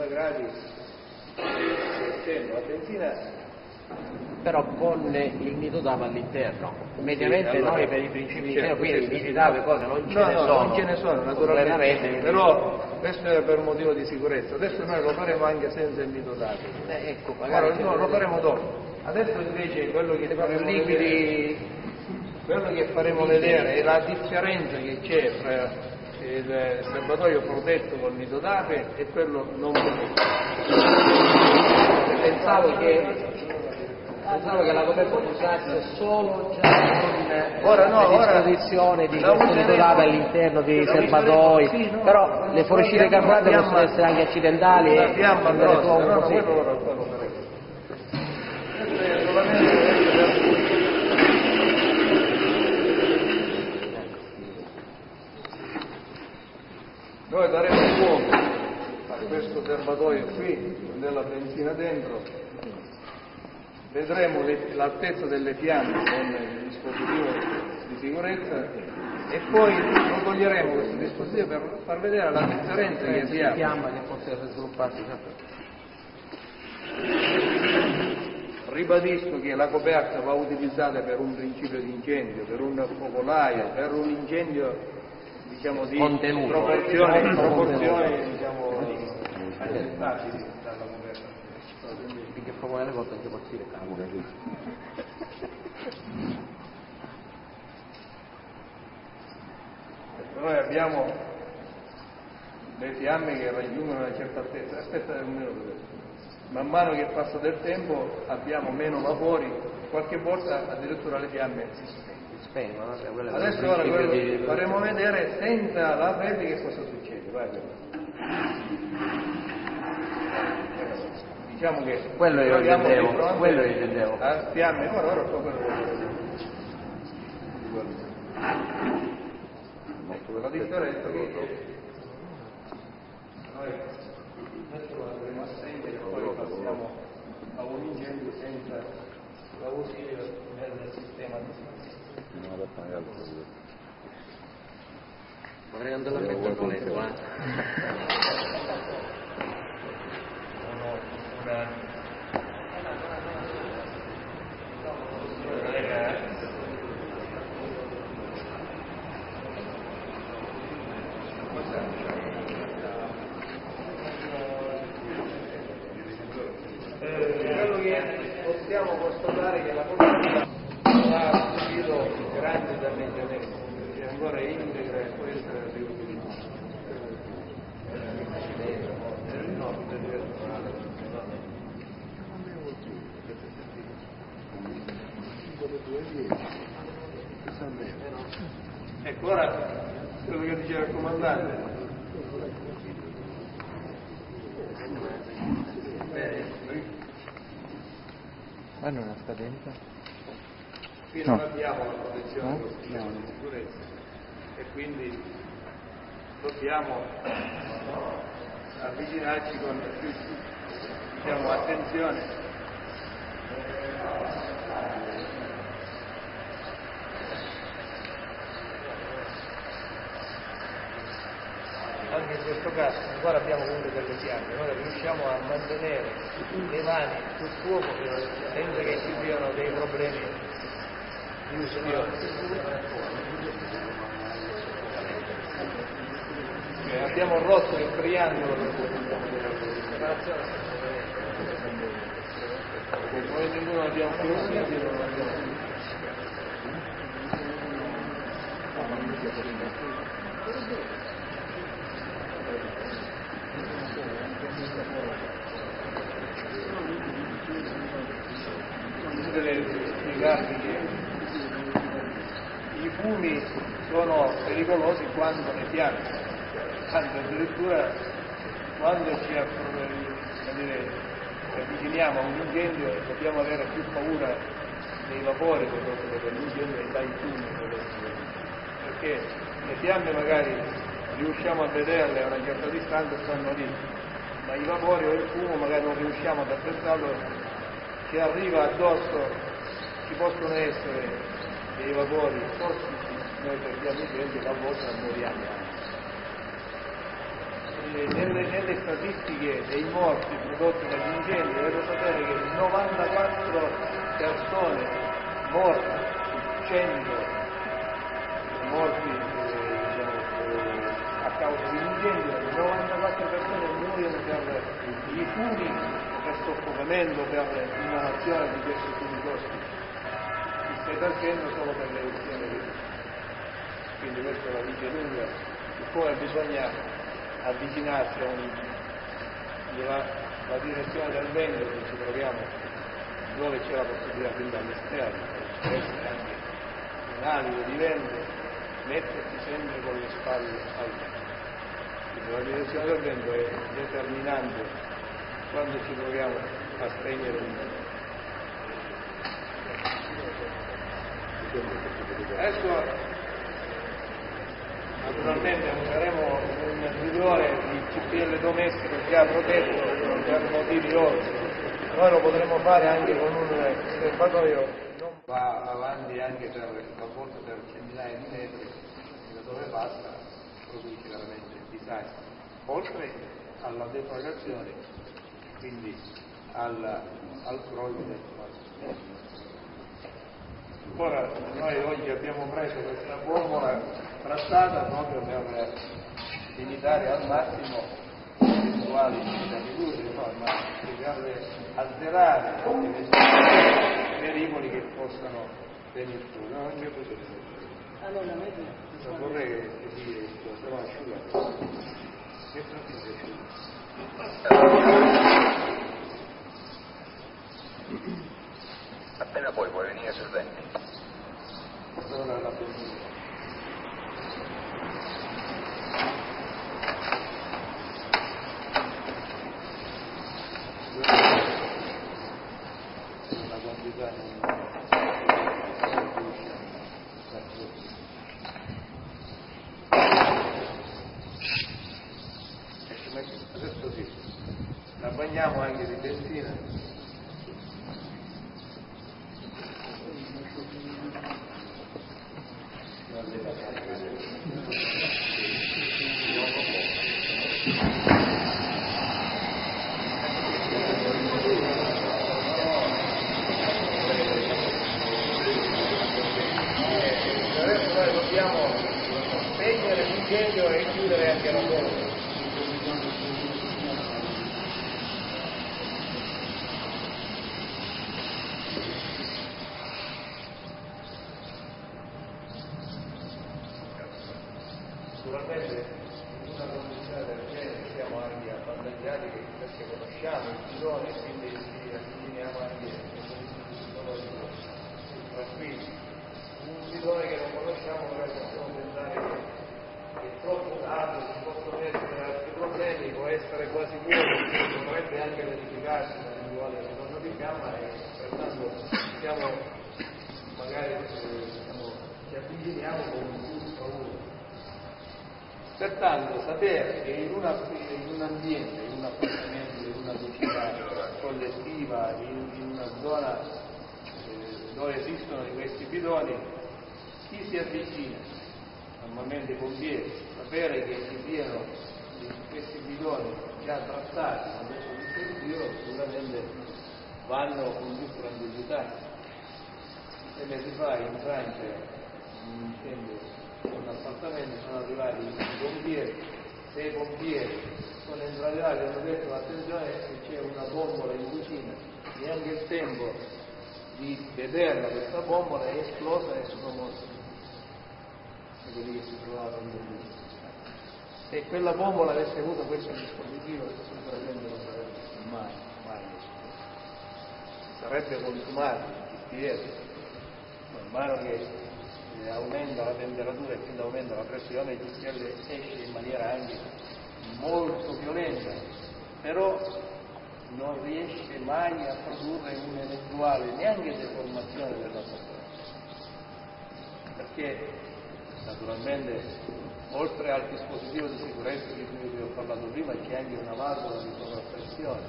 60 gradi, la benzina. Però con il nido d'ave all'interno, mediamente allora, noi per i principi certo, quindi i nidi d'ave cose non ce ne sono. Non ce ne sono naturalmente, però questo era per motivo di sicurezza. Adesso noi lo faremo anche senza il nido d'ave. Ecco, magari no, lo faremo dopo. Adesso invece quello che faremo vedere è la differenza che c'è tra il serbatoio protetto col nido d'ape e quello non protetto. Pensavo che la coperta usasse solo già con la disposizione di questo nido d'ave all'interno dei serbatoi, però le fuoriuscite carburate possono essere anche accidentali e fiamma grossa, noi daremo fuoco a questo serbatoio qui, della benzina dentro, vedremo l'altezza delle fiamme con il dispositivo di sicurezza e poi lo toglieremo questo dispositivo per far vedere la differenza che si ha. Fiamma che possa svilupparsi. Ribadisco che la coperta va utilizzata per un principio di incendio, per un focolaio, per un incendio diciamo di proporzioni diciamo accettabili dalla coperta. Perché proprio le cose che partire noi abbiamo le fiamme che raggiungono una certa altezza, aspetta un minuto. Man mano che passa del tempo abbiamo meno vapori, qualche volta addirittura le fiamme si spengono. Adesso ora faremo vedere senza la fredda che cosa succede. Vai. Diciamo che quello io intendevo. A fiamme, ora sto per la differenza che noi adesso lo avremo assente e poi passiamo a un incendio senza l'ausilio del sistema di vorrei andare a mettere il voletto, quello che possiamo constatare che la comunità non ha subito grandi danneggiamenti, è ancora integra e può essere riutilizzata. Ecco, ora quello che diceva il comandante. Ma non è scadenza? Qui non abbiamo la protezione di sicurezza e quindi dobbiamo avvicinarci con più attenzione. Anche in questo caso ancora abbiamo comunque delle fiamme, noi riusciamo a mantenere le mani sul fuoco senza che ci siano dei problemi di ustione. Abbiamo rotto il triangolo del come ninguno abbiamo più ossigeno, non abbiamo più. Deve spiegarvi che i fumi sono pericolosi quando le fiamme, anzi addirittura quando ci avviciniamo a un incendio dobbiamo avere più paura dei vapori dell'incendio e dai fumi, perché le fiamme magari riusciamo a vederle a una certa distanza, stanno lì, ma i vapori o il fumo magari non riusciamo ad apprezzarlo, che arriva addosso, ci possono essere dei vapori tossici, noi perdiamo il vento e a volte moriamo. nelle statistiche dei morti prodotti dagli incendi dovete sapere che 94 persone morte su 100 morti a causa di incendio, 94 persone muoiono per i fumi, per soffocamento, per inalazione di questi fumi tossici. Il 6% solo per l'eruzione di fuoco. Quindi questo la dice lunga su come bisogna avvicinarsi la direzione del vento che ci troviamo, dove c'è la possibilità quindi all'esterno, anche un alido di vento, mettersi sempre con le spalle al vento. Quindi la direzione del vento è determinante quando ci troviamo a spegnere un vento. Adesso naturalmente useremo un rigore di CPL domestico già protetto per motivi ovvi. Noi lo potremo fare anche con un serbatoio, non va avanti anche per a volte per centinaia di metri, da dove passa produce veramente disastri, oltre alla defragazione, quindi al crollo del spazio. Ora noi oggi abbiamo preso questa bombola trattata proprio per limitare al massimo eventuali incidenti, ma per azzerare eventuali pericoli che possano venire fuori. No, anche così. Allora, non vorrei che dire questo, se no asciugato. Che si Appena puoi venire sul 20. Ora la benzina. La quantità adesso sì, la bagniamo anche di benzina. Adesso noi dobbiamo spegnere l'incendio e chiudere anche la bomba. Naturalmente in una condizione del genere siamo anche avvantaggiati perché conosciamo il bidone e quindi ci avviciniamo anche tranquilli. Un bidone che non conosciamo magari possiamo pensare che è troppo usato, ci possono essere altri problemi, può essere quasi vuoto, dovrebbe anche verificarsi l'eventuale ritorno di fiamma e pertanto siamo magari ci avviciniamo con più paura. Pertanto sapere che in un ambiente, in un appartamento, in una cucina collettiva, in una zona dove esistono questi bidoni, chi si avvicina, normalmente i pompieri, sapere che ci siano questi bidoni già trattati con questo dispositivo sicuramente vanno con più tranquillità. Se mesi fa in Francia un incendio un appartamento sono arrivati i pompieri, 6 pompieri sono entrati là e hanno detto attenzione se c'è una bombola in cucina, neanche il tempo di vederla questa bombola è esplosa e sono morti. E quelli che si trovavano lì. Se quella bombola avesse avuto questo dispositivo sicuramente non sarebbe mai esplosa. Sarebbe consumato il GPS, man mano che aumenta la temperatura e quindi aumenta la pressione, il GPL esce in maniera anche molto violenta, però non riesce mai a produrre un'eventuale neanche deformazione della sopranza, perché naturalmente oltre al dispositivo di sicurezza di cui vi ho parlato prima c'è anche una valvola di sovrappressione